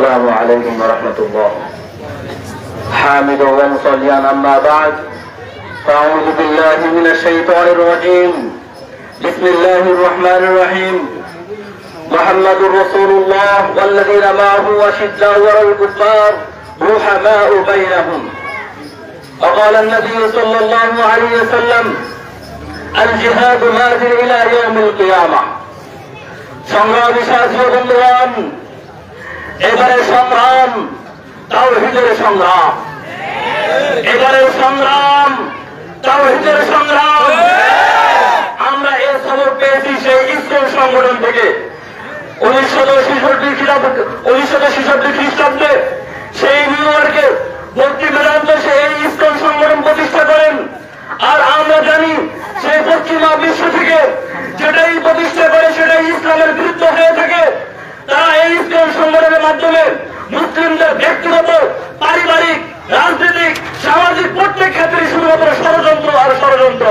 السلام عليكم ورحمة الله. حامد ومصليا أما بعد، فأعوذ بالله من الشيطان الرجيم. بسم الله الرحمن الرحيم. محمد رسول الله والذين معه أشداء على الكفار رحماء بينهم. وقال النبي صلى الله عليه وسلم: الجهاد ماض إلى يوم القيامة. সংগ্রামী সাথী ও বন্ধুগণ, এবারে সংগ্রাম তাওহীদের সংগ্রাম, এবারে সংগ্রাম তাওহীদের সংগ্রাম। আমরা এই সবক পেয়েছি সেই ইসলাম সংগঠন থেকে 1966 খ্রিস্টাব্দে সেই নিউ ইয়র্কে ভক্তি বেদান্ত সেই ইসলাম সংগঠন প্রতিষ্ঠা করেন। আর আমরা জানি সেই পশ্চিমা বিশ্ব থেকে যেটাই প্রতিষ্ঠা করে সেটাই ইসলামের বিরুদ্ধে হয়ে থাকে। তারা এই ইসলাম সংগঠনের মাধ্যমে মুসলিমদের ব্যক্তিগত, পারিবারিক, রাজনৈতিক, সামাজিক প্রত্যেক ক্ষেত্রে শুধুমাত্র ষড়যন্ত্র আর ষড়যন্ত্র।